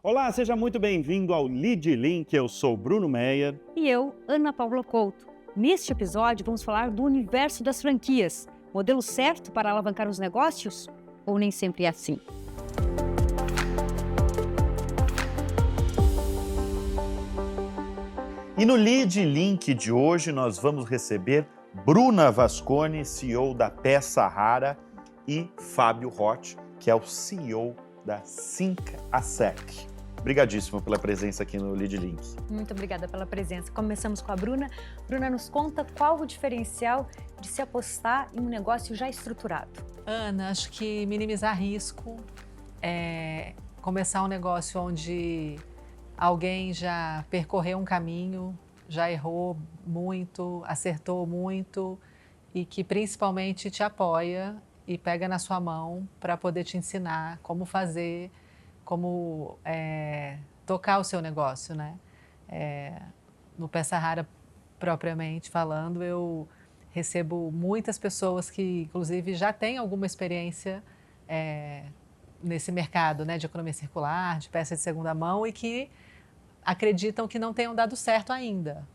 Olá, seja muito bem-vindo ao Lead Link. Eu sou Bruno Meyer. E eu, Ana Paula Couto. Neste episódio, vamos falar do universo das franquias. Modelo certo para alavancar os negócios? Ou nem sempre é assim? E no Lead Link de hoje nós vamos receber Bruna Vasconi, CEO da Peça Rara, e Fábio Roth, que é o CEO da SyncASec. Obrigadíssimo pela presença aqui no Lead Link. Muito obrigada pela presença. Começamos com a Bruna. Bruna, nos conta qual o diferencial de se apostar em um negócio já estruturado. Ana, acho que minimizar risco, começar um negócio onde alguém já percorreu um caminho, já errou muito, acertou muito e que principalmente te apoia e pega na sua mão para poder te ensinar como fazer, como tocar o seu negócio, né? No Peça Rara, propriamente falando, eu recebo muitas pessoas que, inclusive, já têm alguma experiência nesse mercado, né, de economia circular, de peça de segunda mão e que acreditam que não tenham dado certo ainda.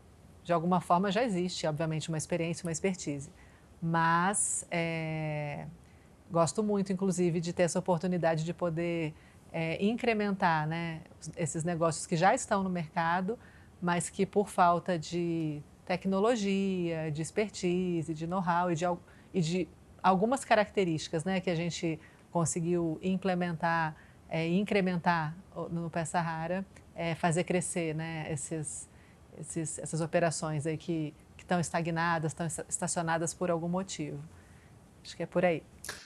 De alguma forma já existe, obviamente, uma experiência, uma expertise. Mas gosto muito, inclusive, de ter essa oportunidade de poder incrementar, né, esses negócios que já estão no mercado, mas que por falta de tecnologia, de expertise, de know-how e de algumas características, né, que a gente conseguiu implementar e incrementar no Peça Rara, fazer crescer, né, essas operações aí que estão estagnadas, estão estacionadas por algum motivo. Acho que é por aí.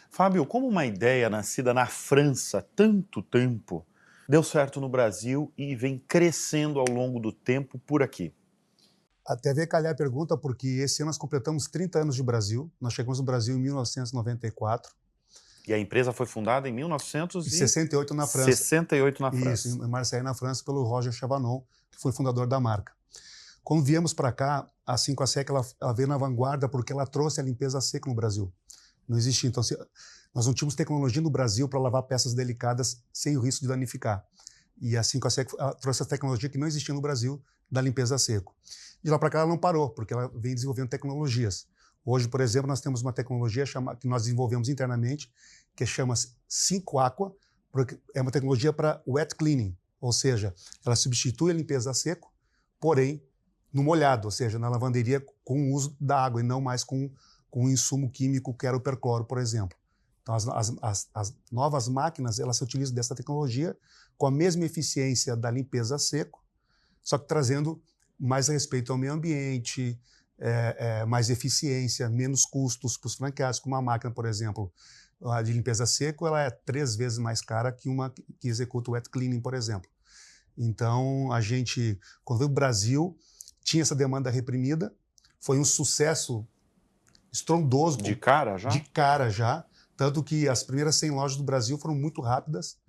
Fábio, como uma ideia nascida na França há tanto tempo, deu certo no Brasil e vem crescendo ao longo do tempo por aqui? Até veio calhar a pergunta, porque esse ano nós completamos 30 anos de Brasil. Nós chegamos no Brasil em 1994. E a empresa foi fundada em 1968 na França. 68 na França. Isso, em Marseille, na França, pelo Roger Chavanon, que foi fundador da marca. Quando viemos para cá, a 5ASEC ela veio na vanguarda porque ela trouxe a limpeza a seco no Brasil. Não existia. Então, nós não tínhamos tecnologia no Brasil para lavar peças delicadas sem o risco de danificar. E a 5ASEC trouxe a tecnologia que não existia no Brasil da limpeza a seco. De lá para cá ela não parou, porque ela vem desenvolvendo tecnologias. Hoje, por exemplo, nós temos uma tecnologia que nós desenvolvemos internamente, que chama-se 5Aqua, porque é uma tecnologia para wet cleaning, ou seja, ela substitui a limpeza a seco, porém no molhado, ou seja, na lavanderia com o uso da água e não mais com um insumo químico que era o percloro, por exemplo. Então, as novas máquinas, elas se utilizam dessa tecnologia com a mesma eficiência da limpeza a seco, só que trazendo mais respeito ao meio ambiente, mais eficiência, menos custos para os franqueados, como uma máquina, por exemplo, a de limpeza a seco, ela é 3 vezes mais cara que uma que executa o wet cleaning, por exemplo. Então, a gente, quando veio o Brasil, tinha essa demanda reprimida, foi um sucesso estrondoso. De cara já? De cara já, tanto que as primeiras 100 lojas do Brasil foram muito rápidas,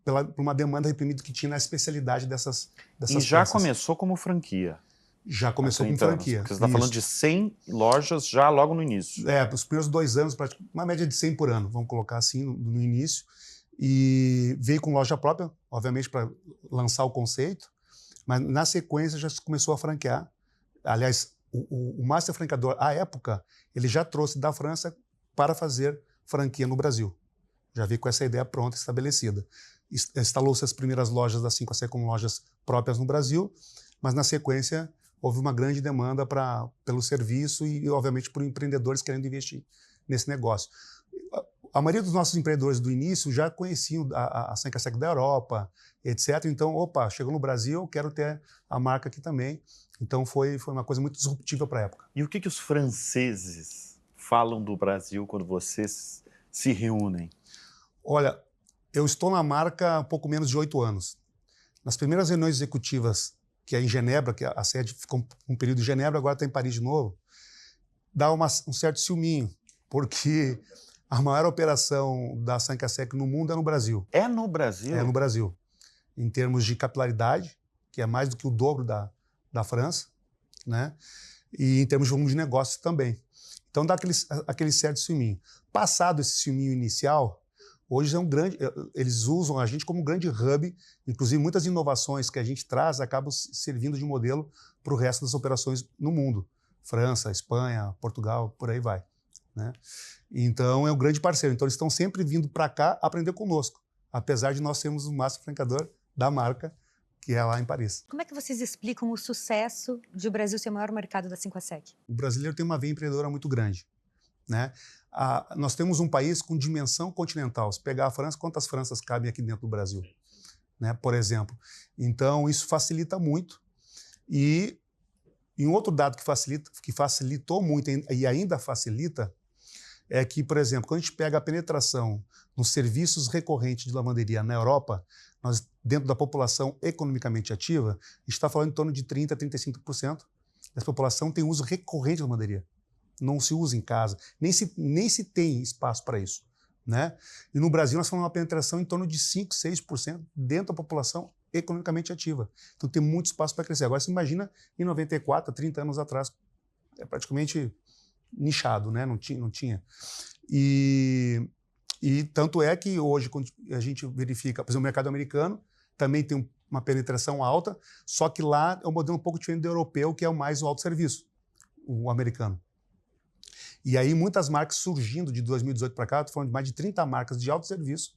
por uma demanda reprimida que tinha na especialidade dessas E já peças. Começou como franquia? Já começou com franquia. Porque você está falando de 100 lojas já logo no início. Os primeiros 2 anos, uma média de 100 por ano, vamos colocar assim, no início. E veio com loja própria, obviamente, para lançar o conceito, mas na sequência já começou a franquear. Aliás, o master franqueador, à época, ele já trouxe da França para fazer franquia no Brasil. Já veio com essa ideia pronta, estabelecida. Instalou-se as primeiras lojas da 5ASEC como lojas próprias no Brasil, mas na sequência houve uma grande demanda pelo serviço e, obviamente, por empreendedores querendo investir nesse negócio. A maioria dos nossos empreendedores do início já conheciam a 5ASEC da Europa, etc. Então, chegou no Brasil, quero ter a marca aqui também. Então, foi uma coisa muito disruptiva para a época. E o que os franceses falam do Brasil quando vocês se reúnem? Olha, eu estou na marca há pouco menos de 8 anos. Nas primeiras reuniões executivas, que é em Genebra, que a sede ficou um período em Genebra, agora está em Paris de novo, dá um certo ciúminho, porque a maior operação da 5ASEC no mundo é no Brasil. É no Brasil? É no Brasil. Em termos de capilaridade, que é mais do que o dobro da França, né? E em termos de volume de negócios também. Então dá aquele certo ciúminho. Passado esse ciúminho inicial, Hoje eles usam a gente como um grande hub, inclusive muitas inovações que a gente traz acabam servindo de modelo para o resto das operações no mundo. França, Espanha, Portugal, por aí vai, né? Então é um grande parceiro. Então eles estão sempre vindo para cá aprender conosco, apesar de nós sermos o master franqueador da marca, que é lá em Paris. Como é que vocês explicam o sucesso de o Brasil ser o maior mercado da 5A-SEC? O brasileiro tem uma veia empreendedora muito grande, né? Nós temos um país com dimensão continental. Se pegar a França, quantas Franças cabem aqui dentro do Brasil, né? Por exemplo. Então, isso facilita muito. E um outro dado que facilitou muito e ainda facilita é que, por exemplo, quando a gente pega a penetração nos serviços recorrentes de lavanderia na Europa, nós, dentro da população economicamente ativa, a gente está falando em torno de 30% a 35% da população tem uso recorrente de lavanderia. Não se usa em casa, nem se tem espaço para isso, né? E no Brasil nós falamos uma penetração em torno de 5%, 6% dentro da população economicamente ativa. Então tem muito espaço para crescer. Agora você imagina em 94, 30 anos atrás, é praticamente nichado, né? Não tinha. E tanto é que hoje, quando a gente verifica, por exemplo, o mercado americano também tem uma penetração alta, só que lá é um modelo um pouco diferente do europeu, que é o mais o autosserviço, o americano. E aí muitas marcas surgindo de 2018 para cá, estou falando de mais de 30 marcas de autosserviço,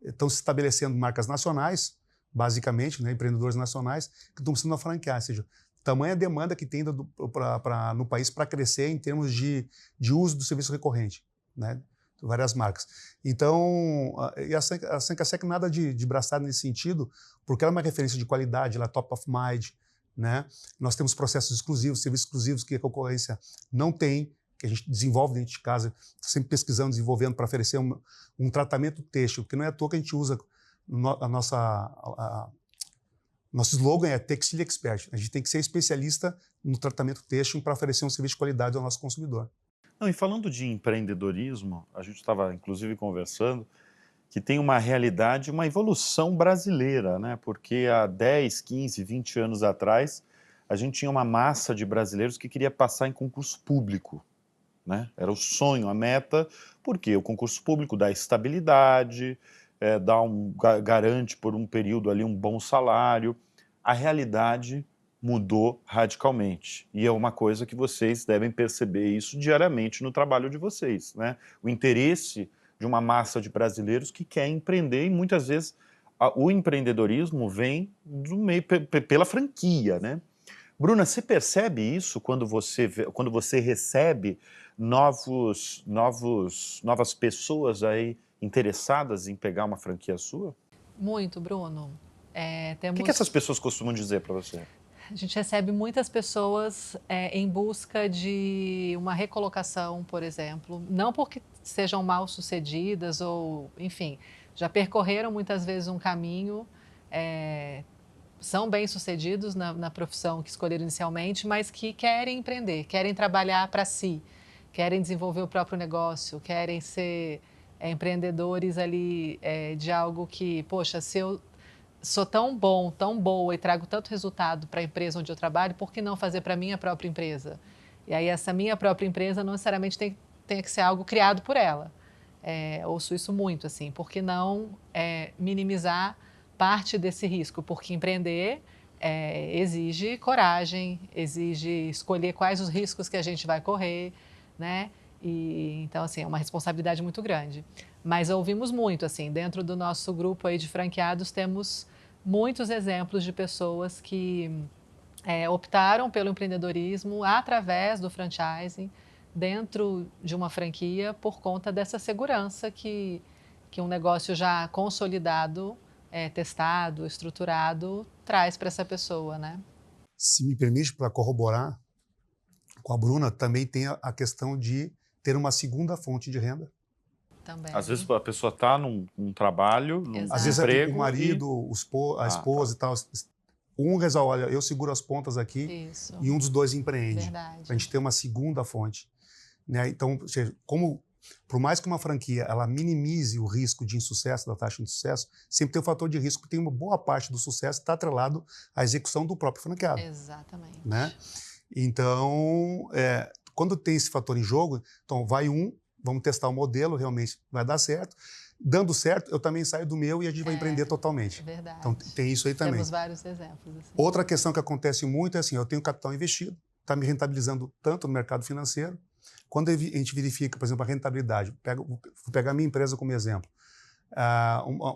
estão se estabelecendo marcas nacionais, basicamente, né, empreendedores nacionais, que estão precisando franquear, ou seja, tamanha demanda que tem no país para crescer em termos de uso do serviço recorrente, né? Várias marcas. Então, a 5A-SEC nada de braçada nesse sentido, porque ela é uma referência de qualidade, ela é top of mind, né? Nós temos processos exclusivos, serviços exclusivos que a concorrência não tem, que a gente desenvolve dentro de casa, sempre pesquisando, desenvolvendo para oferecer um tratamento têxtil, porque não é à toa que a gente usa nosso slogan é Textile Expert. A gente tem que ser especialista no tratamento têxtil para oferecer um serviço de qualidade ao nosso consumidor. Não, e falando de empreendedorismo, a gente estava inclusive conversando que tem uma realidade, uma evolução brasileira, né? Porque há 10, 15, 20 anos atrás, a gente tinha uma massa de brasileiros que queria passar em concurso público, né? Era o sonho, a meta, porque o concurso público dá estabilidade, garante por um período ali um bom salário. A realidade mudou radicalmente. E é uma coisa que vocês devem perceber isso diariamente no trabalho de vocês, né? O interesse de uma massa de brasileiros que quer empreender e muitas vezes o empreendedorismo vem do meio, pela franquia, né? Bruna, você percebe isso quando você recebe novas pessoas aí interessadas em pegar uma franquia sua? Muito, Bruno. O que essas pessoas costumam dizer para você? A gente recebe muitas pessoas em busca de uma recolocação, por exemplo, não porque sejam mal sucedidas ou, enfim, já percorreram muitas vezes um caminho, são bem-sucedidos na profissão que escolheram inicialmente, mas que querem empreender, querem trabalhar para si, querem desenvolver o próprio negócio, querem ser empreendedores ali de algo que, poxa, se eu sou tão bom, tão boa e trago tanto resultado para a empresa onde eu trabalho, por que não fazer para a minha própria empresa? E aí essa minha própria empresa não necessariamente tem que ser algo criado por ela. Ouço isso muito, assim, por que não minimizar parte desse risco? Porque empreender exige coragem, exige escolher quais os riscos que a gente vai correr, né? E, então, assim, é uma responsabilidade muito grande. Mas ouvimos muito, assim, dentro do nosso grupo aí de franqueados, temos muitos exemplos de pessoas que optaram pelo empreendedorismo através do franchising, dentro de uma franquia, por conta dessa segurança que um negócio já consolidado, testado, estruturado, traz para essa pessoa, né? Se me permite, para corroborar com a Bruna, também tem a questão de ter uma segunda fonte de renda. Também. Às vezes a pessoa está num trabalho, num Exato. Às vezes emprego o marido, a esposa e tal. Um resolve, olha, eu seguro as pontas aqui. Isso. E um dos dois empreende. Verdade. Para a gente ter uma segunda fonte, né? Então, ou seja, por mais que uma franquia ela minimize o risco de insucesso, da taxa de insucesso, sempre tem o fator de risco, porque tem uma boa parte do sucesso está atrelado à execução do próprio franqueado. Exatamente. Né? Então, quando tem esse fator em jogo, então vamos testar o modelo, realmente vai dar certo. dando certo, eu também saio do meu e a gente vai empreender totalmente. Verdade. Então, tem isso aí também. Temos vários exemplos. Assim. Outra questão que acontece muito é assim, eu tenho capital investido, está me rentabilizando tanto no mercado financeiro. Quando a gente verifica, por exemplo, a rentabilidade, vou pegar a minha empresa como exemplo,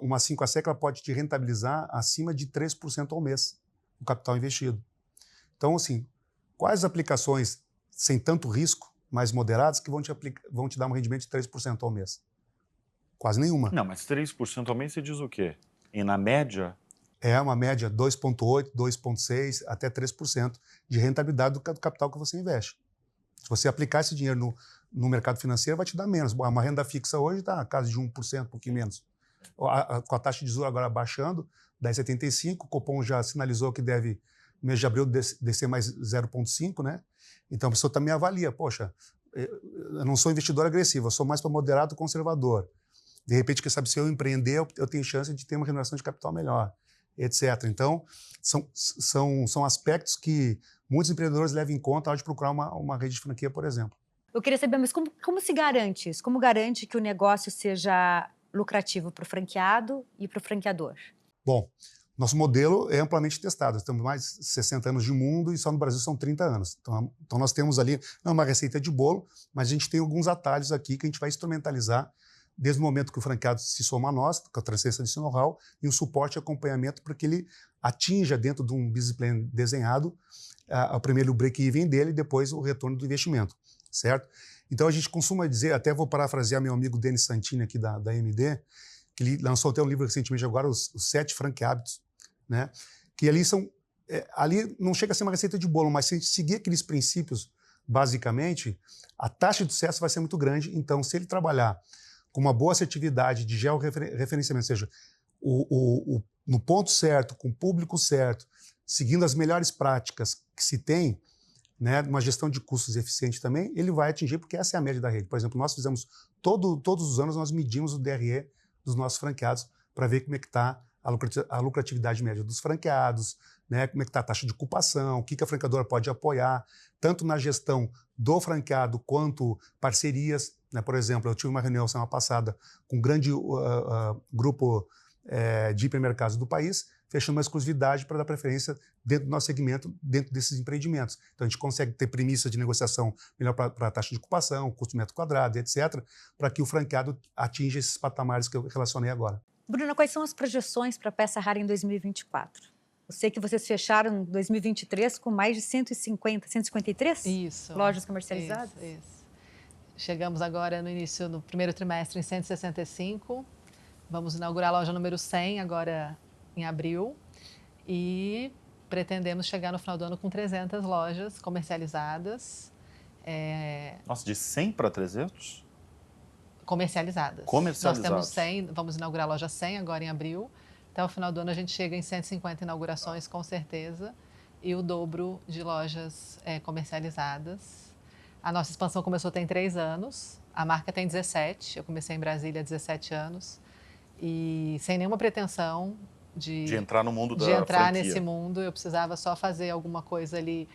uma 5A ela pode te rentabilizar acima de 3% ao mês, o capital investido. Então, assim, quais aplicações sem tanto risco, mais moderadas, que vão te dar um rendimento de 3% ao mês? Quase nenhuma. Não, mas 3% ao mês você diz o quê? E na média? É uma média 2,8%, 2,6%, até 3% de rentabilidade do capital que você investe. Se você aplicar esse dinheiro no mercado financeiro, vai te dar menos. Uma renda fixa hoje está na casa de 1%, um pouquinho menos. Com a taxa de juros agora baixando, 10,75%, o Copom já sinalizou que deve, no mês de abril, descer mais 0,5%, né? Então a pessoa também avalia, poxa, eu não sou investidor agressivo, eu sou mais para moderado conservador. De repente, quem sabe, se eu empreender, eu tenho chance de ter uma remuneração de capital melhor, etc. Então, são aspectos que muitos empreendedores levam em conta na hora de procurar uma rede de franquia, por exemplo. Eu queria saber, mas como se garante isso? Como garante que o negócio seja lucrativo para o franqueado e para o franqueador? Bom, nosso modelo é amplamente testado. Nós temos mais de 60 anos de mundo e só no Brasil são 30 anos. Então nós temos ali, não uma receita de bolo, mas a gente tem alguns atalhos aqui que a gente vai instrumentalizar desde o momento que o franqueado se soma a nós, com a transferência desse know-how, e um suporte e acompanhamento para que ele atinja dentro de um business plan desenhado, primeiro o break-even dele e depois o retorno do investimento, certo? Então a gente costuma dizer, até vou parafrasear meu amigo Denis Santini aqui da AMD, que ele lançou até um livro recentemente agora, os 7 Frank Hábitos, né? Que ali são, ali não chega a ser uma receita de bolo, mas se a gente seguir aqueles princípios, basicamente, a taxa de sucesso vai ser muito grande. Então, se ele trabalhar com uma boa assertividade de georreferenciamento, ou seja, no ponto certo, com o público certo, seguindo as melhores práticas que se tem, né, uma gestão de custos eficiente também, ele vai atingir, porque essa é a média da rede. Por exemplo, nós fizemos, todos os anos, nós medimos o DRE dos nossos franqueados para ver como é que está a lucratividade média dos franqueados, né, como é que está a taxa de ocupação, o que a franqueadora pode apoiar, tanto na gestão do franqueado quanto parcerias. Né? Por exemplo, eu tive uma reunião semana passada com um grande grupo de hipermercados do país, fechando uma exclusividade para dar preferência dentro do nosso segmento, dentro desses empreendimentos. Então, a gente consegue ter premissas de negociação melhor para a taxa de ocupação, custo metro quadrado, etc., para que o franqueado atinja esses patamares que eu relacionei agora. Bruna, quais são as projeções para a Peça Rara em 2024? Eu sei que vocês fecharam em 2023 com mais de 153 lojas comercializadas. Isso. Chegamos agora no primeiro trimestre em 165. Vamos inaugurar a loja número 100 agora em abril e pretendemos chegar no final do ano com 300 lojas comercializadas. Nossa, de 100 para 300? Comercializadas. Nós temos 100, vamos inaugurar a loja 100 agora em abril. Até o final do ano a gente chega em 150 inaugurações, com certeza, e o dobro de lojas comercializadas. A nossa expansão começou tem 3 anos, a marca tem 17, eu comecei em Brasília há 17 anos, e sem nenhuma pretensão de entrar no mundo da franquia. Nesse mundo, eu precisava só fazer alguma coisa ali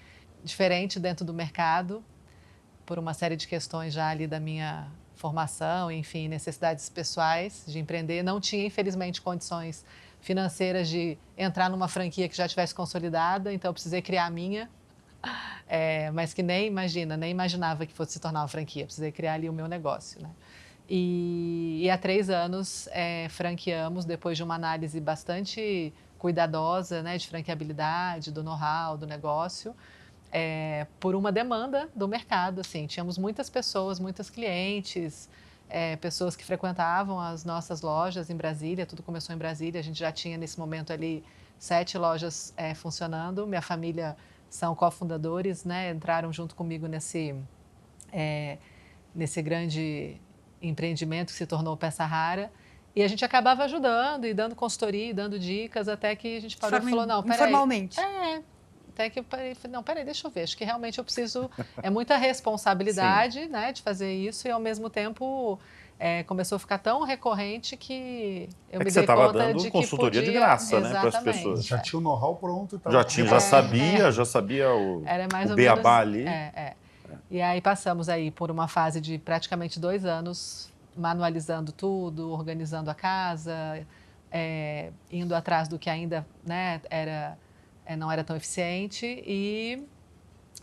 diferente dentro do mercado, por uma série de questões já ali da minha formação, enfim, necessidades pessoais de empreender. Não tinha, infelizmente, condições financeiras de entrar numa franquia que já estivesse consolidada, então eu precisei criar a minha, mas que nem imaginava que fosse se tornar uma franquia, precisei criar ali o meu negócio, né? E há 3 anos franqueamos, depois de uma análise bastante cuidadosa, né, de franqueabilidade, do know-how, do negócio, por uma demanda do mercado. Assim, tínhamos muitas pessoas, muitos clientes, pessoas que frequentavam as nossas lojas em Brasília, tudo começou em Brasília, a gente já tinha nesse momento ali 7 lojas funcionando, minha família são cofundadores, né, entraram junto comigo nesse grande empreendimento que se tornou Peça Rara, e a gente acabava ajudando e dando consultoria e dando dicas, até que a gente parou e falou, não, peraí. Informalmente. Até que eu falei, não, peraí, deixa eu ver, acho que realmente eu preciso, muita responsabilidade, né, de fazer isso, e ao mesmo tempo começou a ficar tão recorrente que eu me dei conta de que consultoria de graça, né, para as pessoas. Já tinha o know-how pronto e tal. Já sabia o beabá ali. E aí passamos aí por uma fase de praticamente 2 anos manualizando tudo, organizando a casa, indo atrás do que ainda, né, não era tão eficiente. E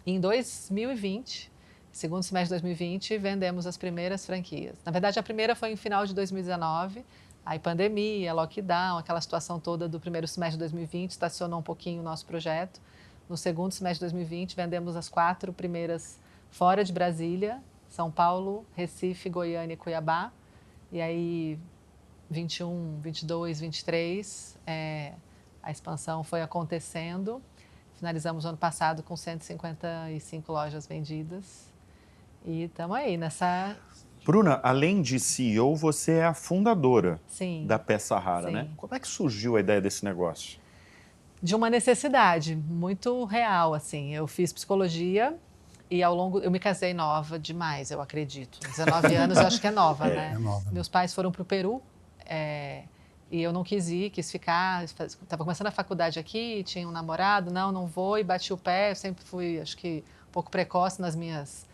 em 2020, segundo semestre de 2020, vendemos as primeiras franquias. Na verdade, a primeira foi em final de 2019, aí pandemia, lockdown, aquela situação toda do primeiro semestre de 2020, estacionou um pouquinho o nosso projeto. No segundo semestre de 2020, vendemos as 4 primeiras fora de Brasília, São Paulo, Recife, Goiânia e Cuiabá. E aí, 21, 22, 23, a expansão foi acontecendo. Finalizamos o ano passado com 155 lojas vendidas. E estamos aí nessa... Bruna, além de CEO, você é a fundadora Sim, da Peça Rara, sim. né? Como é que surgiu a ideia desse negócio? De uma necessidade muito real, assim. Eu fiz psicologia e eu me casei nova demais, eu acredito. 19 anos eu acho que é nova, né? É nova. Meus pais foram para o Peru e eu não quis ir, quis ficar. Estava começando a faculdade aqui, tinha um namorado, não vou, e bati o pé. Eu sempre fui, acho que, um pouco precoce nas minhas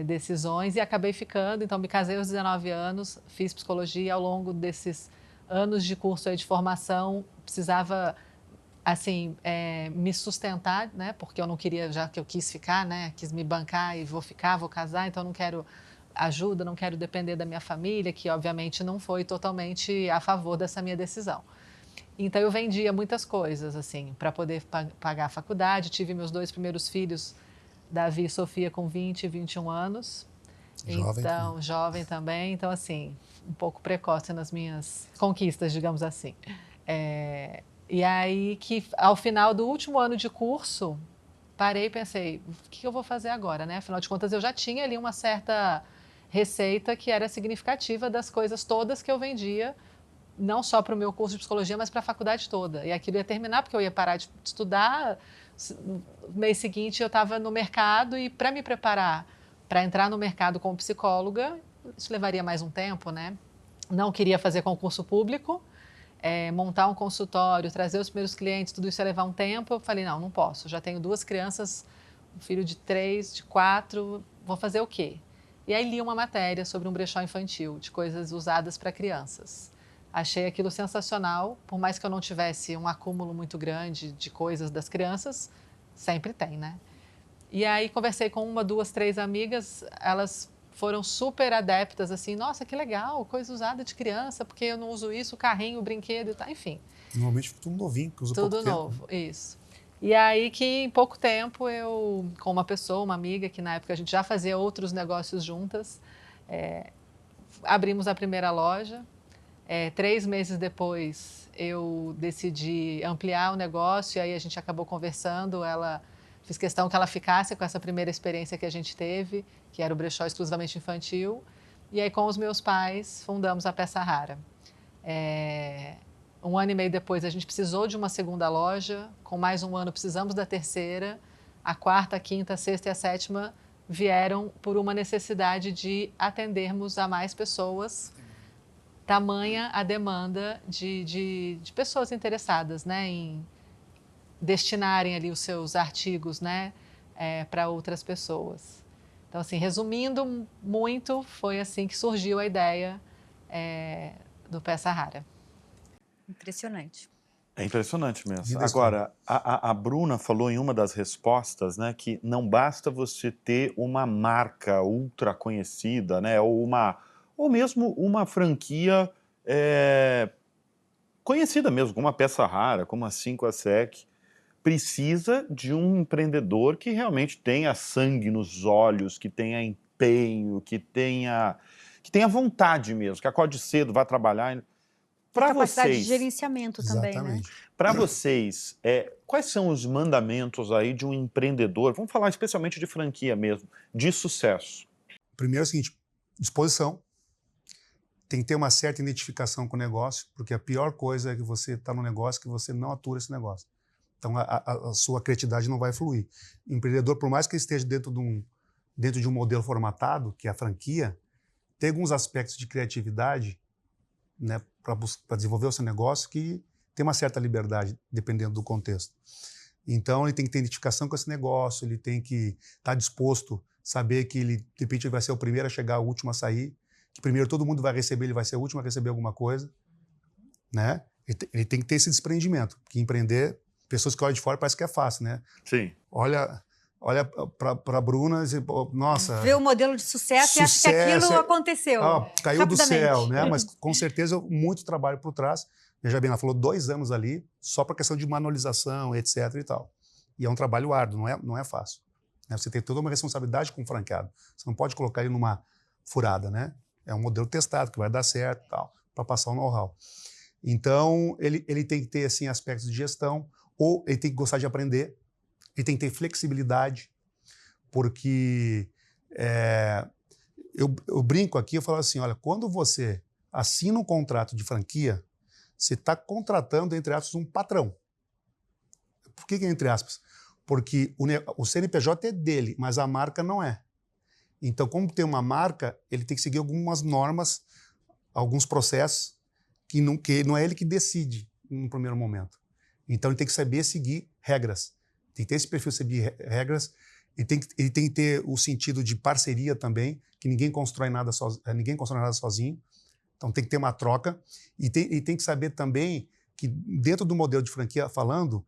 decisões e acabei ficando. Então, me casei aos 19 anos, fiz psicologia. Ao longo desses anos de curso aí de formação, precisava... assim, me sustentar, né? Porque eu não queria, já que eu quis ficar, né? Quis me bancar e vou ficar, vou casar, então eu não quero ajuda, não quero depender da minha família, que obviamente não foi totalmente a favor dessa minha decisão. Então eu vendia muitas coisas, assim, para poder pagar a faculdade. Tive meus 2 primeiros filhos, Davi e Sofia, com 20 e 21 anos. Então, jovem também. Então, assim, um pouco precoce nas minhas conquistas, digamos assim. E aí que ao final do último ano de curso, parei e pensei, o que eu vou fazer agora, né? Afinal de contas, eu já tinha ali uma certa receita que era significativa das coisas todas que eu vendia, não só para o meu curso de psicologia, mas para a faculdade toda. E aquilo ia terminar, porque eu ia parar de estudar. No mês seguinte, eu estava no mercado e para me preparar para entrar no mercado como psicóloga, isso levaria mais um tempo, né? Não queria fazer concurso público. Montar um consultório, trazer os primeiros clientes, tudo isso ia levar um tempo. Eu falei, não posso. Já tenho 2 crianças, um filho de 3, de 4, vou fazer o quê? E aí li uma matéria sobre um brechó infantil, de coisas usadas para crianças. Achei aquilo sensacional, por mais que eu não tivesse um acúmulo muito grande de coisas das crianças, sempre tem, né? E aí conversei com 1, 2, 3 amigas, elas foram super adeptas, assim, nossa, que legal, coisa usada de criança, porque eu não uso isso, carrinho, brinquedo e tal, enfim. Normalmente tudo novinho, que usa pouco tempo. Tudo novo, isso. E aí que em pouco tempo eu, com uma pessoa, uma amiga, que na época a gente já fazia outros negócios juntas, abrimos a primeira loja. 3 meses depois eu decidi ampliar o negócio e aí a gente acabou conversando, fiz questão que ela ficasse com essa primeira experiência que a gente teve, que era o brechó exclusivamente infantil. E aí, com os meus pais, fundamos a Peça Rara. 1 ano e meio depois, a gente precisou de uma segunda loja. Com mais 1 ano, precisamos da terceira. A 4ª, a 5ª, a 6ª e a 7ª vieram por uma necessidade de atendermos a mais pessoas. Tamanha a demanda de pessoas interessadas, né, em destinarem ali os seus artigos, né, para outras pessoas. Então, assim, resumindo muito, foi assim que surgiu a ideia do Peça Rara. Impressionante. É impressionante mesmo. Agora, a Bruna falou em uma das respostas, né, que não basta você ter uma marca ultra conhecida, né, ou mesmo uma franquia conhecida mesmo, como a Peça Rara, como a 5 Sec. Precisa de um empreendedor que realmente tenha sangue nos olhos, que tenha empenho, que tenha vontade mesmo, que acorde cedo, vá trabalhar. Para capacidade vocês, de gerenciamento também, né? Para vocês, quais são os mandamentos aí de um empreendedor, vamos falar especialmente de franquia mesmo, de sucesso? Primeiro é o seguinte, disposição. Tem que ter uma certa identificação com o negócio, porque a pior coisa é que você está no negócio que você não atura esse negócio. Então, a sua criatividade não vai fluir. O empreendedor, por mais que ele esteja dentro de um modelo formatado, que é a franquia, tem alguns aspectos de criatividade, né, para desenvolver o seu negócio que tem uma certa liberdade, dependendo do contexto. Então, ele tem que ter identificação com esse negócio, ele tem que estar disposto, saber que ele, de repente, vai ser o primeiro a chegar, o último a sair. que primeiro todo mundo vai receber, ele vai ser o último a receber alguma coisa, né? Ele tem que ter esse desprendimento, porque empreender, pessoas que olham de fora parece que é fácil, né? Sim. Olha para a Bruna e diz, nossa... Vê o modelo de sucesso e acha que aquilo aconteceu. Caiu do céu, né? Mas com certeza muito trabalho por trás. Veja bem, ela falou 2 anos ali só para questão de manualização, etc. e tal. E é um trabalho árduo, não é fácil. Né? Você tem toda uma responsabilidade com o franqueado. Você não pode colocar ele numa furada, né? É um modelo testado que vai dar certo e tal, para passar o know-how. Então, ele tem que ter assim, aspectos de gestão, ou ele tem que gostar de aprender, ele tem que ter flexibilidade, porque eu brinco aqui, eu falo assim, olha, quando você assina um contrato de franquia, você está contratando, entre aspas, um patrão. Por que entre aspas? Porque o CNPJ é dele, mas a marca não é. Então, como tem uma marca, ele tem que seguir algumas normas, alguns processos, que não é ele que decide no primeiro momento. Então, ele tem que saber seguir regras. Tem que ter esse perfil de seguir regras. Ele tem que ter o sentido de parceria também, que ninguém constrói nada sozinho. Então, tem que ter uma troca. E tem que saber também que, dentro do modelo de franquia falando,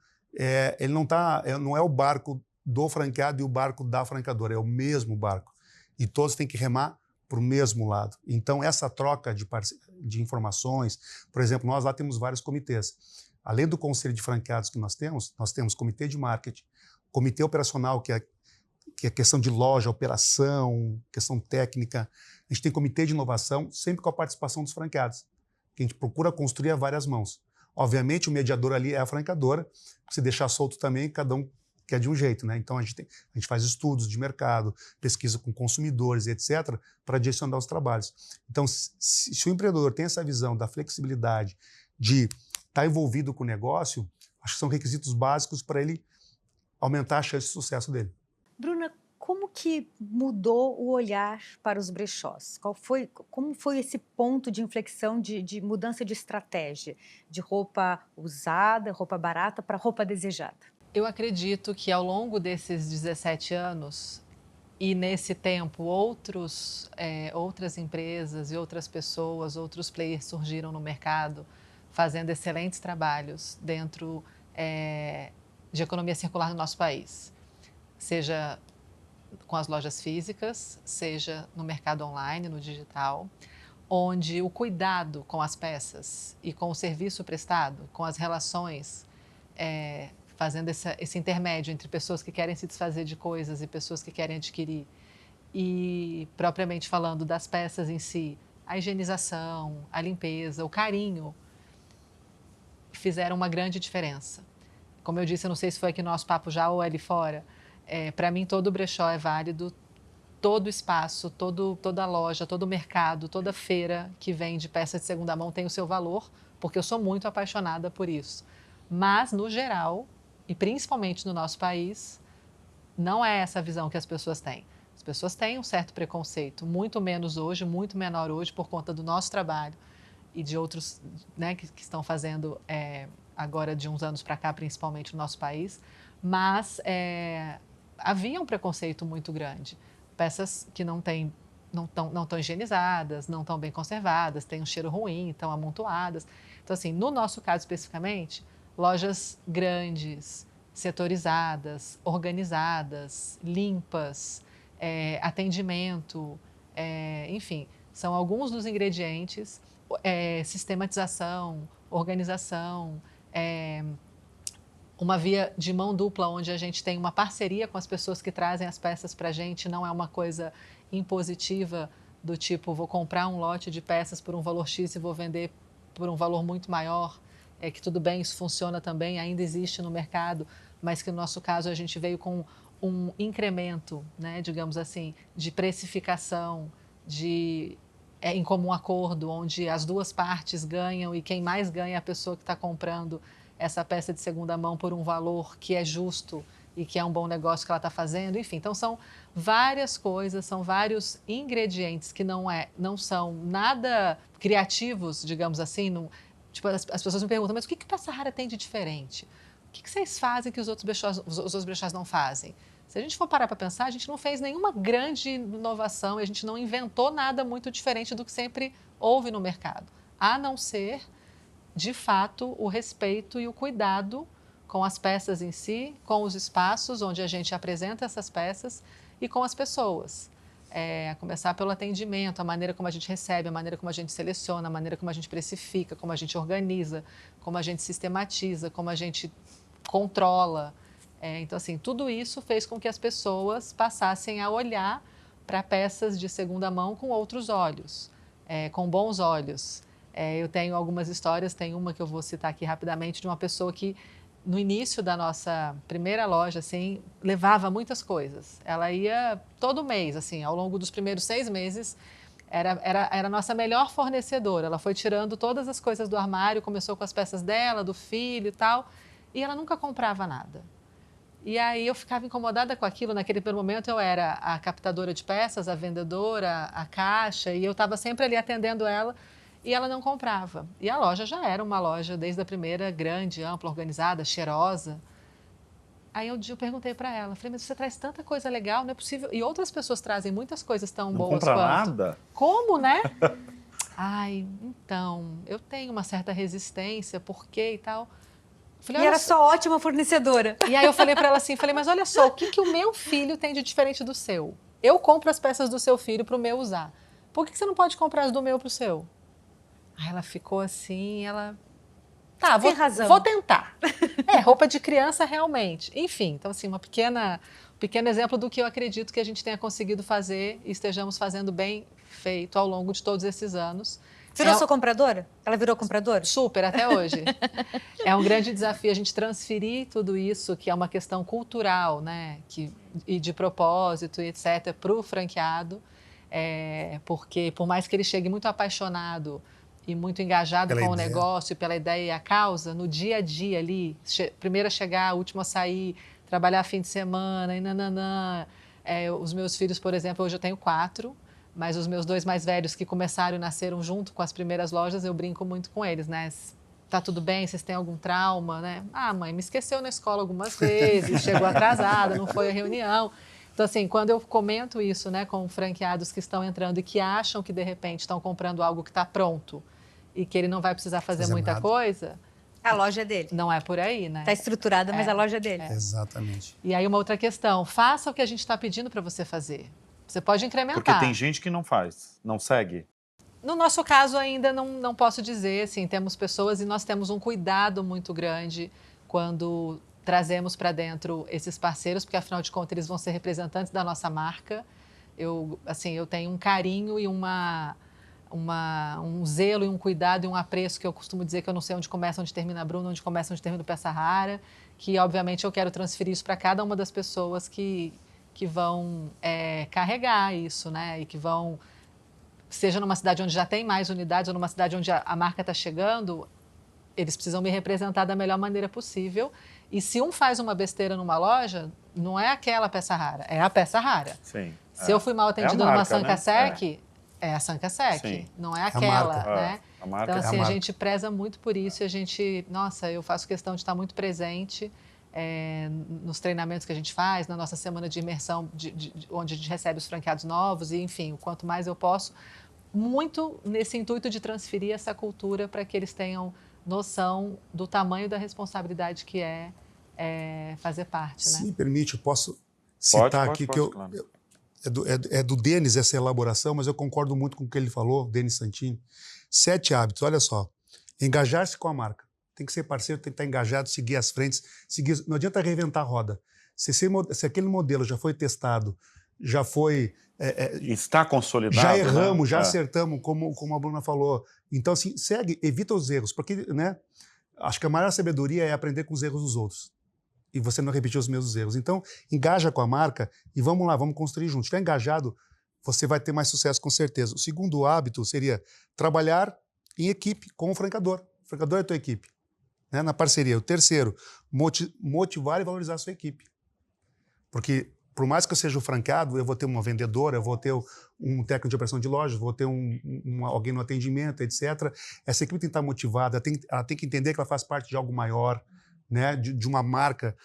ele não é o barco do franqueado e o barco da franqueadora, é o mesmo barco. E todos têm que remar para o mesmo lado. Então, essa troca de informações, por exemplo, nós lá temos vários comitês. Além do conselho de franqueados que nós temos comitê de marketing, comitê operacional, que é questão de loja, operação, questão técnica. A gente tem comitê de inovação, sempre com a participação dos franqueados, que a gente procura construir a várias mãos. Obviamente, o mediador ali é a franqueadora, se deixar solto também, cada um quer de um jeito, né? Então, a gente faz estudos de mercado, pesquisa com consumidores, etc., para direcionar os trabalhos. Então, se o empreendedor tem essa visão da flexibilidade, de estar envolvido com o negócio, acho que são requisitos básicos para ele aumentar a chance de sucesso dele. Bruna, como que mudou o olhar para os brechós? Como foi esse ponto de inflexão de mudança de estratégia? De roupa usada, roupa barata, para roupa desejada? Eu acredito que ao longo desses 17 anos e nesse tempo outras empresas e outras pessoas, outros players surgiram no mercado fazendo excelentes trabalhos dentro de economia circular no nosso país. Seja com as lojas físicas, seja no mercado online, no digital, onde o cuidado com as peças e com o serviço prestado, com as relações, fazendo esse intermédio entre pessoas que querem se desfazer de coisas e pessoas que querem adquirir, e propriamente falando das peças em si, a higienização, a limpeza, o carinho, fizeram uma grande diferença. Como eu disse, eu não sei se foi aqui no nosso papo já ou ali fora, para mim todo brechó é válido, todo espaço, toda loja, todo mercado, toda feira que vende peças de segunda mão tem o seu valor, porque eu sou muito apaixonada por isso. Mas, no geral, e principalmente no nosso país, não é essa a visão que as pessoas têm. As pessoas têm um certo preconceito, muito menos hoje, muito menor hoje, por conta do nosso trabalho e de outros, né, que estão fazendo agora de uns anos para cá, principalmente no nosso país. Mas havia um preconceito muito grande. Peças que não estão higienizadas, não estão bem conservadas, têm um cheiro ruim, estão amontoadas. Então, assim, no nosso caso especificamente, lojas grandes, setorizadas, organizadas, limpas, atendimento, enfim, são alguns dos ingredientes, sistematização, organização, uma via de mão dupla onde a gente tem uma parceria com as pessoas que trazem as peças para a gente, não é uma coisa impositiva do tipo, vou comprar um lote de peças por um valor X e vou vender por um valor muito maior, que tudo bem, isso funciona também, ainda existe no mercado, mas que no nosso caso a gente veio com um incremento, né, digamos assim, de precificação, em comum acordo, onde as duas partes ganham e quem mais ganha é a pessoa que está comprando essa peça de segunda mão por um valor que é justo e que é um bom negócio que ela está fazendo, enfim. Então, são várias coisas, são vários ingredientes que não são nada criativos, digamos assim. Tipo, as pessoas me perguntam, mas o que Peça Rara tem de diferente? O que vocês fazem que os outros brechós não fazem? Se a gente for parar para pensar, a gente não fez nenhuma grande inovação, a gente não inventou nada muito diferente do que sempre houve no mercado, a não ser, de fato, o respeito e o cuidado com as peças em si, com os espaços onde a gente apresenta essas peças e com as pessoas. A começar pelo atendimento, a maneira como a gente recebe, a maneira como a gente seleciona, a maneira como a gente precifica, como a gente organiza, como a gente sistematiza, como a gente controla. Então, assim, tudo isso fez com que as pessoas passassem a olhar para peças de segunda mão com outros olhos, com bons olhos. Eu tenho algumas histórias, tem uma que eu vou citar aqui rapidamente, de uma pessoa que, no início da nossa primeira loja, assim, levava muitas coisas. Ela ia todo mês, assim, ao longo dos primeiros 6 meses, era a nossa melhor fornecedora. Ela foi tirando todas as coisas do armário, começou com as peças dela, do filho e tal, e ela nunca comprava nada. E aí eu ficava incomodada com aquilo. Naquele primeiro momento eu era a captadora de peças, a vendedora, a caixa, e eu estava sempre ali atendendo ela, e ela não comprava. E a loja já era uma loja, desde a primeira, grande, ampla, organizada, cheirosa. Aí um dia eu perguntei para ela, falei, mas você traz tanta coisa legal, não é possível. E outras pessoas trazem muitas coisas tão Não boas compra quanto. nada? Como, né? Ai, então, eu tenho uma certa resistência, por quê e tal. Falei, E olha era só. só ótima fornecedora. E aí eu falei para ela assim, falei, mas olha só, o que, que o meu filho tem de diferente do seu? Eu compro as peças do seu filho para o meu usar. Por que você não pode comprar as do meu para o seu? Aí ela ficou assim, ela... Tá, Tem razão. vou tentar. Roupa de criança realmente. Enfim, então assim, um pequeno exemplo do que eu acredito que a gente tenha conseguido fazer e estejamos fazendo bem feito ao longo de todos esses anos. Virou sua compradora? Ela virou compradora? Super, até hoje. É um grande desafio a gente transferir tudo isso, que é uma questão cultural, né, e de propósito, e etc., para o franqueado, porque por mais que ele chegue muito apaixonado e muito engajado Pela com o ideia. negócio, pela ideia e a causa, no dia a dia ali, primeiro a chegar, último a sair, trabalhar fim de semana, e nananã. Os meus filhos, por exemplo, hoje eu tenho 4, mas os meus 2 mais velhos que começaram e nasceram junto com as primeiras lojas, eu brinco muito com eles, né? Tá tudo bem? Vocês têm algum trauma, né? Ah, mãe, me esqueceu na escola algumas vezes, chegou atrasada, não foi à reunião. Então, assim, quando eu comento isso, né, com franqueados que estão entrando e que acham que, de repente, estão comprando algo que está pronto e que ele não vai precisar fazer muita nada. coisa, A loja é dele. não é por aí, né? Está estruturada, mas a loja é dele. Exatamente. E aí, uma outra questão, faça o que a gente está pedindo para você fazer. Você pode incrementar. Porque tem gente que não faz, não segue. No nosso caso, ainda não posso dizer, assim, temos pessoas e nós temos um cuidado muito grande quando trazemos para dentro esses parceiros, porque, afinal de contas, eles vão ser representantes da nossa marca. Eu tenho um carinho e um zelo e um cuidado e um apreço que eu costumo dizer que eu não sei onde começa, onde termina a Bruna, onde começa, onde termina o Peça Rara, que, obviamente, eu quero transferir isso para cada uma das pessoas que vão carregar isso, né? E que vão, seja numa cidade onde já tem mais unidades ou numa cidade onde a marca está chegando, eles precisam me representar da melhor maneira possível. E se um faz uma besteira numa loja, não é aquela peça rara, é a peça rara. Sim. Se eu fui mal atendida numa marca, Sanka né? Sec, é a Sanka Sec, Sim. não é a aquela, marca. né? A marca Então, é a assim, a marca. gente preza muito por isso e a gente, nossa, eu faço questão de estar muito presente nos treinamentos que a gente faz, na nossa semana de imersão, onde a gente recebe os franqueados novos e, enfim, o quanto mais eu posso, muito nesse intuito de transferir essa cultura para que eles tenham noção do tamanho da responsabilidade que é fazer parte, né? Se me permite, eu posso citar aqui que claro. é do Denis essa elaboração, mas eu concordo muito com o que ele falou, Denis Santini. 7 hábitos, olha só. Engajar-se com a marca. Tem que ser parceiro, tem que estar engajado, seguir as frentes. Não adianta reinventar a roda. Se aquele modelo já foi testado, já foi... Está consolidado. Já erramos, né? já acertamos, como a Bruna falou. Então, assim, segue, evita os erros, porque, né, acho que a maior sabedoria é aprender com os erros dos outros. E você não repetir os mesmos erros. Então, engaja com a marca e vamos lá, vamos construir juntos. Se estiver engajado, você vai ter mais sucesso com certeza. O segundo hábito seria trabalhar em equipe com o franqueador. O franqueador é a tua equipe, né, na parceria. O terceiro, motivar e valorizar a sua equipe. Porque, por mais que eu seja o franqueado, eu vou ter uma vendedora, eu vou ter um técnico de operação de loja, vou ter alguém no atendimento, etc. Essa equipe tem que estar motivada, ela tem que entender que ela faz parte de algo maior, né, de uma marca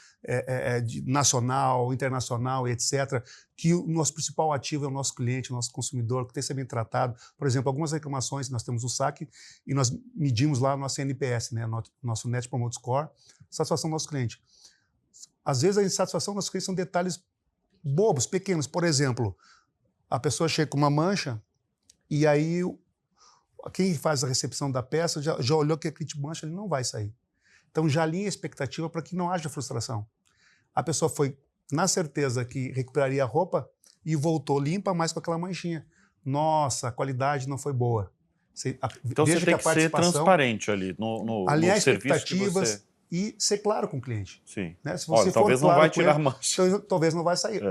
nacional, internacional, etc., que o nosso principal ativo é o nosso cliente, o nosso consumidor, que tem que ser bem tratado. Por exemplo, algumas reclamações, nós temos o SAC e nós medimos lá o nosso NPS, né, nosso Net Promoter Score, satisfação do nosso cliente. Às vezes a insatisfação dos clientes são detalhes bobos, pequenos. Por exemplo, a pessoa chega com uma mancha e aí quem faz a recepção da peça já olhou que aquele tipo de mancha ele não vai sair. Então já alinha a expectativa para que não haja frustração. A pessoa foi na certeza que recuperaria a roupa e voltou limpa, mas com aquela manchinha. Nossa, a qualidade não foi boa. Então você tem que ser transparente ali no serviço que você... E ser claro com o cliente. Sim. Né? Se você talvez for claro não vai tirar mancha. Então, talvez não vai sair.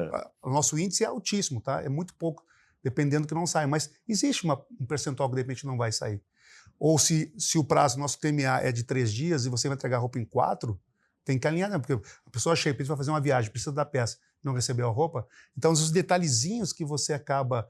O nosso índice é altíssimo, tá? É muito pouco, dependendo que não sai. Mas existe um percentual que de repente não vai sair. Ou se o prazo, nosso TMA é de 3 dias e você vai entregar a roupa em 4, tem que alinhar, né? Porque a pessoa chega, vai fazer uma viagem, precisa da peça, não recebeu a roupa. Então, os detalhezinhos que você acaba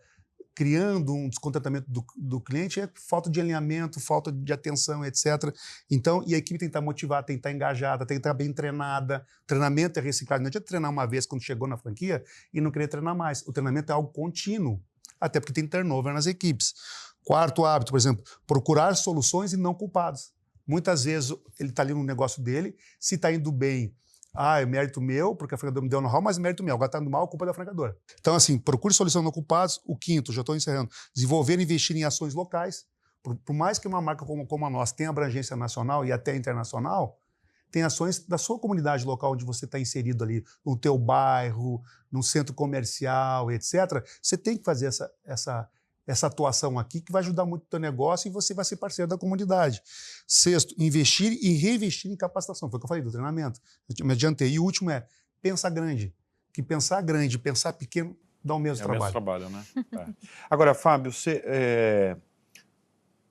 criando um descontentamento do cliente é falta de alinhamento, falta de atenção, etc. Então, e a equipe tem que estar motivada, tem que estar engajada, tem que estar bem treinada. Treinamento é reciclado. Não adianta treinar uma vez quando chegou na franquia e não querer treinar mais. O treinamento é algo contínuo, até porque tem turnover nas equipes. Quarto hábito, por exemplo, procurar soluções e não culpados. Muitas vezes ele está ali no negócio dele, se está indo bem, é mérito meu, porque a franqueadora me deu know-how, mas mérito meu. Agora está indo mal, a culpa é da franqueadora. Então, assim, procure soluções não culpadas. O quinto, já estou encerrando, desenvolver e investir em ações locais. Por mais que uma marca como a nossa tenha abrangência nacional e até internacional, tem ações da sua comunidade local onde você está inserido ali, no teu bairro, num centro comercial, etc. Você tem que fazer essa atuação aqui que vai ajudar muito o teu negócio e você vai ser parceiro da comunidade. Sexto, investir e reinvestir em capacitação. Foi o que eu falei do treinamento. Eu me adiantei. E o último é pensar grande. Que pensar grande, pensar pequeno dá o mesmo trabalho. É o mesmo trabalho, né? Agora, Fábio,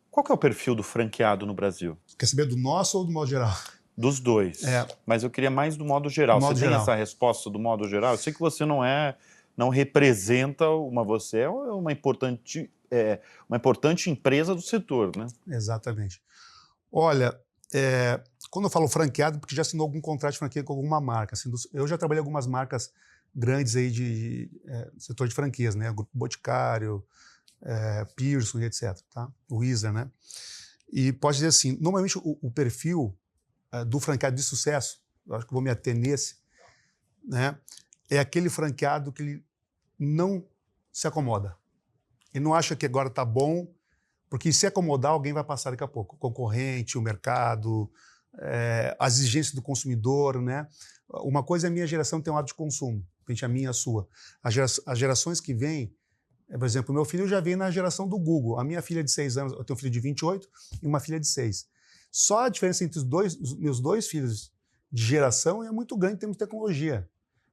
qual que é o perfil do franqueado no Brasil? Quer saber do nosso ou do modo geral? Dos dois. Mas eu queria mais do modo geral. Você tem essa resposta do modo geral? Eu sei que você não representa você é uma importante empresa do setor, né? Exatamente. Olha, quando eu falo franqueado, porque já assinou algum contrato de franquia com alguma marca. Assim, eu já trabalhei em algumas marcas grandes aí de setor de franquias, né? Grupo Boticário, Pearson e etc. Tá? Wizard, né? E pode dizer assim, normalmente o perfil do franqueado de sucesso, eu acho que vou me ater nesse, né? É aquele franqueado que ele não se acomoda. Ele não acha que agora está bom, porque se acomodar, alguém vai passar daqui a pouco. O concorrente, o mercado, as exigências do consumidor, né? Uma coisa é a minha geração tem um hábito de consumo, frente a minha e a sua. As gerações que vêm, por exemplo, o meu filho já vem na geração do Google. A minha filha de 6 anos, eu tenho um filho de 28 e uma filha de 6. Só a diferença entre os meus 2 filhos de geração é muito grande em termos de tecnologia.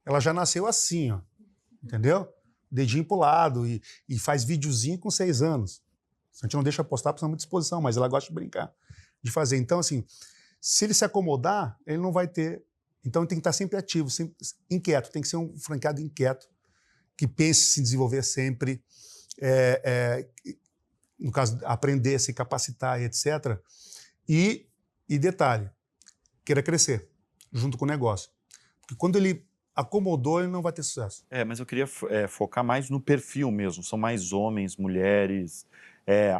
Ela já nasceu assim, ó, entendeu? Dedinho pro lado e faz videozinho com 6 anos. A gente não deixa postar por muita disposição, mas ela gosta de brincar, de fazer. Então, assim, se ele se acomodar, ele não vai ter... Então, ele tem que estar sempre ativo, sempre inquieto. Tem que ser um franqueado inquieto, que pense em se desenvolver sempre, no caso, aprender, se capacitar, etc. E detalhe, queira crescer junto com o negócio. Porque quando ele acomodou, ele não vai ter sucesso. Mas eu queria focar mais no perfil mesmo. São mais homens, mulheres,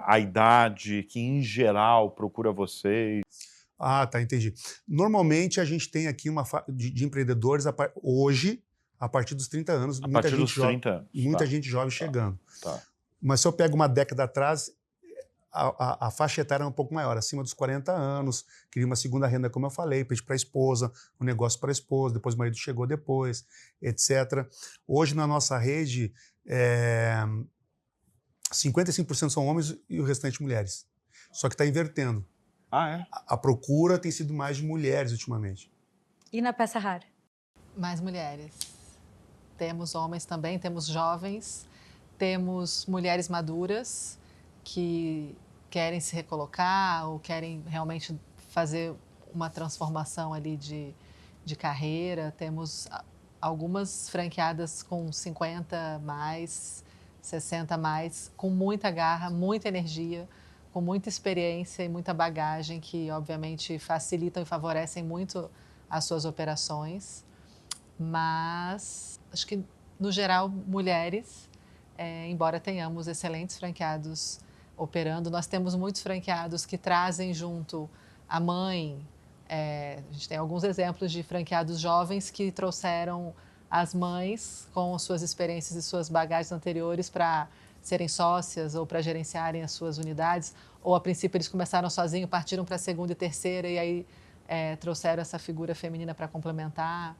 a idade que, em geral, procura vocês. Tá, entendi. Normalmente, a gente tem aqui uma de empreendedores, hoje, a partir dos 30 anos. A partir dos 30 anos. Muita gente jovem chegando. Tá. Mas se eu pego uma década atrás, a faixa etária é um pouco maior, acima dos 40 anos, queria uma segunda renda, como eu falei, pedi para a esposa, um negócio para a esposa, depois o marido chegou depois, etc. Hoje, na nossa rede, 55% são homens e o restante mulheres. Só que está invertendo. A procura tem sido mais de mulheres ultimamente. E na peça rara? Mais mulheres. Temos homens também, temos jovens, temos mulheres maduras que querem se recolocar ou querem realmente fazer uma transformação ali de carreira. Temos algumas franqueadas com 50 mais, 60 mais, com muita garra, muita energia, com muita experiência e muita bagagem que, obviamente, facilitam e favorecem muito as suas operações, mas acho que, no geral, mulheres, embora tenhamos excelentes franqueados operando, nós temos muitos franqueados que trazem junto a mãe. A gente tem alguns exemplos de franqueados jovens que trouxeram as mães com suas experiências e suas bagagens anteriores para serem sócias ou para gerenciarem as suas unidades, ou a princípio eles começaram sozinhos, partiram para a segunda e terceira e aí trouxeram essa figura feminina para complementar,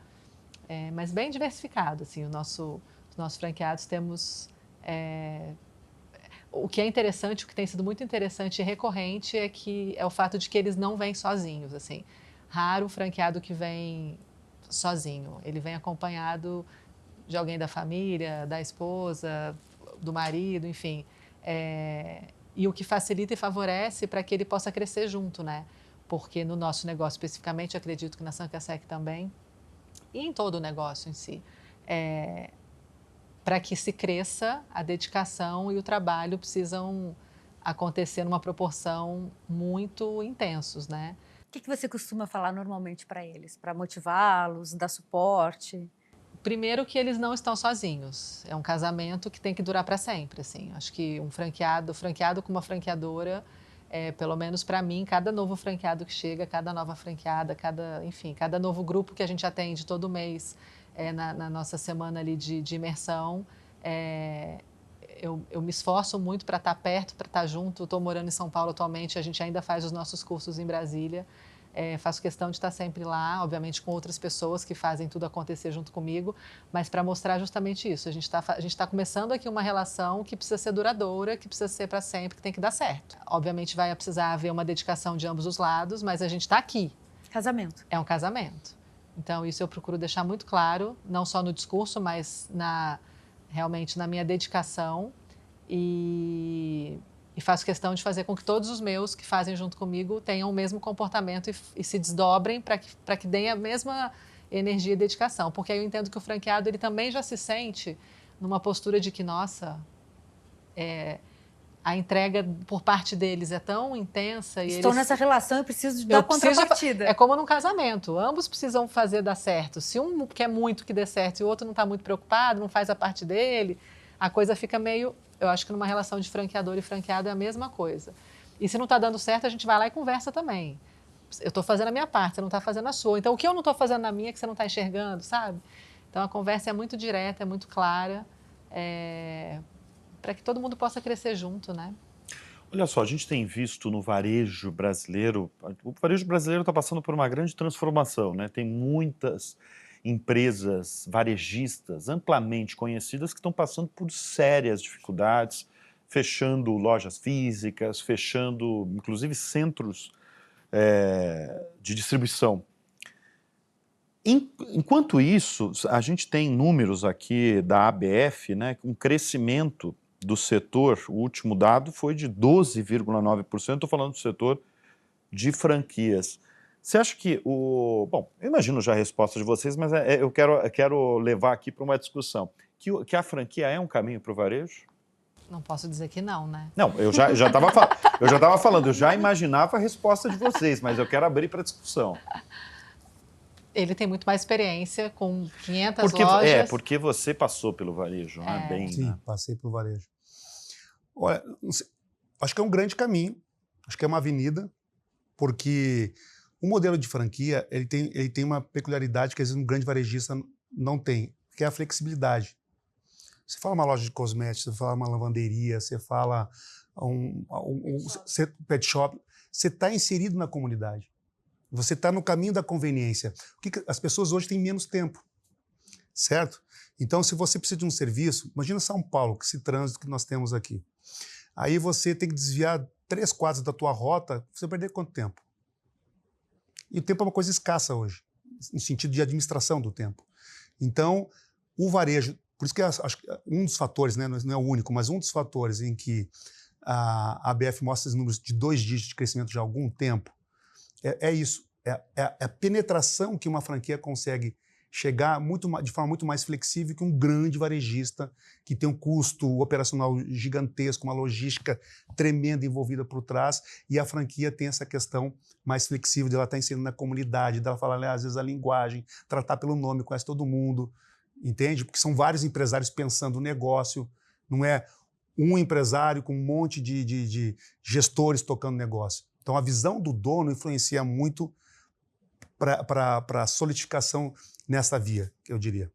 mas bem diversificado, assim, os nossos franqueados temos... O que é interessante, o que tem sido muito interessante e recorrente é o fato de que eles não vêm sozinhos, assim. Raro o franqueado que vem sozinho, ele vem acompanhado de alguém da família, da esposa, do marido, enfim. E o que facilita e favorece para que ele possa crescer junto, né? Porque no nosso negócio especificamente, acredito que na Sancasec também, e em todo o negócio em si, para que se cresça, a dedicação e o trabalho precisam acontecer numa proporção muito intensos, né? O que você costuma falar normalmente para eles, para motivá-los, dar suporte? Primeiro que eles não estão sozinhos. É um casamento que tem que durar para sempre, assim. Acho que um franqueado com uma franqueadora, pelo menos para mim, cada novo franqueado que chega, cada nova franqueada, cada novo grupo que a gente atende todo mês na nossa semana ali de imersão, eu me esforço muito para estar perto, para estar junto. Estou morando em São Paulo atualmente, a gente ainda faz os nossos cursos em Brasília. Faço questão de estar sempre lá, obviamente com outras pessoas que fazem tudo acontecer junto comigo, mas para mostrar justamente isso. A gente está começando aqui uma relação que precisa ser duradoura, que precisa ser para sempre, que tem que dar certo. Obviamente vai precisar haver uma dedicação de ambos os lados, mas a gente está aqui. Casamento. É um casamento. Então isso eu procuro deixar muito claro, não só no discurso, mas realmente na minha dedicação e faço questão de fazer com que todos os meus que fazem junto comigo tenham o mesmo comportamento e se desdobrem para que deem a mesma energia e dedicação. Porque aí eu entendo que o franqueado ele também já se sente numa postura de que, nossa, a entrega por parte deles é tão intensa. Estou nessa relação e preciso dar contrapartida. É como num casamento, ambos precisam fazer dar certo. Se um quer muito que dê certo e o outro não está muito preocupado, não faz a parte dele, a coisa fica meio... Eu acho que numa relação de franqueador e franqueado é a mesma coisa. E se não está dando certo, a gente vai lá e conversa também. Eu estou fazendo a minha parte, você não está fazendo a sua. Então, o que eu não estou fazendo na minha é que você não está enxergando, sabe? Então, a conversa é muito direta, é muito clara, para que todo mundo possa crescer junto, né? Olha só, a gente tem visto no varejo brasileiro, o varejo brasileiro está passando por uma grande transformação, né? Tem muitas empresas varejistas amplamente conhecidas que estão passando por sérias dificuldades, fechando lojas físicas, fechando inclusive centros de distribuição. Enquanto isso, a gente tem números aqui da ABF, né, um crescimento do setor, o último dado foi de 12,9%, estou falando do setor de franquias. Você acha que Bom, eu imagino já a resposta de vocês, mas eu quero levar aqui para uma discussão. Que a franquia é um caminho para o varejo? Não posso dizer que não, né? Não, eu já estava falando, eu já imaginava a resposta de vocês, mas eu quero abrir para discussão. Ele tem muito mais experiência, com 500 lojas. Porque você passou pelo varejo, né? Bem, sim, né? Passei pelo varejo. Olha, acho que é um grande caminho, acho que é uma avenida, porque o modelo de franquia ele tem uma peculiaridade que às vezes um grande varejista não tem, que é a flexibilidade. Você fala uma loja de cosméticos, você fala uma lavanderia, você fala um pet shop, você está inserido na comunidade. Você está no caminho da conveniência. As pessoas hoje têm menos tempo, certo? Então, se você precisa de um serviço, imagina São Paulo, que esse trânsito que nós temos aqui. Aí você tem que desviar 3 quadras da tua rota, você vai perder quanto tempo? E o tempo é uma coisa escassa hoje, no sentido de administração do tempo. Então, o varejo, por isso que acho que um dos fatores, né, não é o único, mas um dos fatores em que a ABF mostra esses números de 2 dígitos de crescimento já há algum tempo, é isso, é a penetração que uma franquia consegue chegar de forma muito mais flexível que um grande varejista que tem um custo operacional gigantesco, uma logística tremenda envolvida por trás, e a franquia tem essa questão mais flexível de ela estar inserida na comunidade, dela falar, às vezes, a linguagem, tratar pelo nome, conhece todo mundo, entende? Porque são vários empresários pensando o negócio, não é um empresário com um monte de gestores tocando negócio. Então, a visão do dono influencia muito para a solidificação nessa via, eu diria.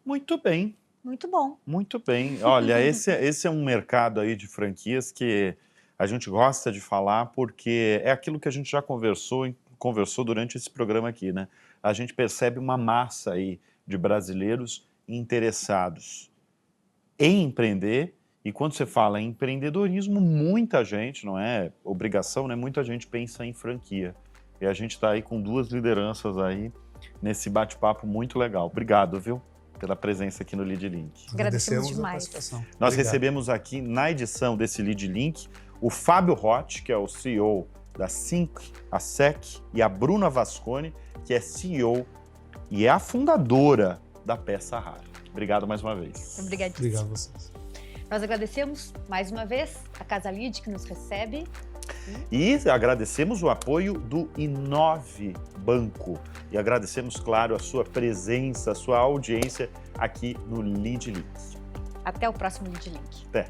Muito bem. Muito bom. Muito bem. Olha, esse é um mercado aí de franquias que a gente gosta de falar porque é aquilo que a gente já conversou durante esse programa aqui, né? A gente percebe uma massa aí de brasileiros interessados em empreender, e quando você fala em empreendedorismo, muita gente, não é obrigação, né? Muita gente pensa em franquia. E a gente está aí com 2 lideranças aí nesse bate-papo muito legal. Obrigado, viu? Pela presença aqui no Lead Link. Agradecemos a demais. participação. Nós Obrigado. recebemos aqui na edição desse Lead Link o Fábio Roth, que é o CEO da Sync ASEC, e a Bruna Vasconi, que é CEO e é a fundadora da Peça Rara. Obrigado mais uma vez. Obrigadíssimo. Obrigado a vocês. Nós agradecemos mais uma vez a Casa Lead que nos recebe. E agradecemos o apoio do Inove Banco. E agradecemos, claro, a sua presença, a sua audiência aqui no Lead Link. Até o próximo Lead Link. Até.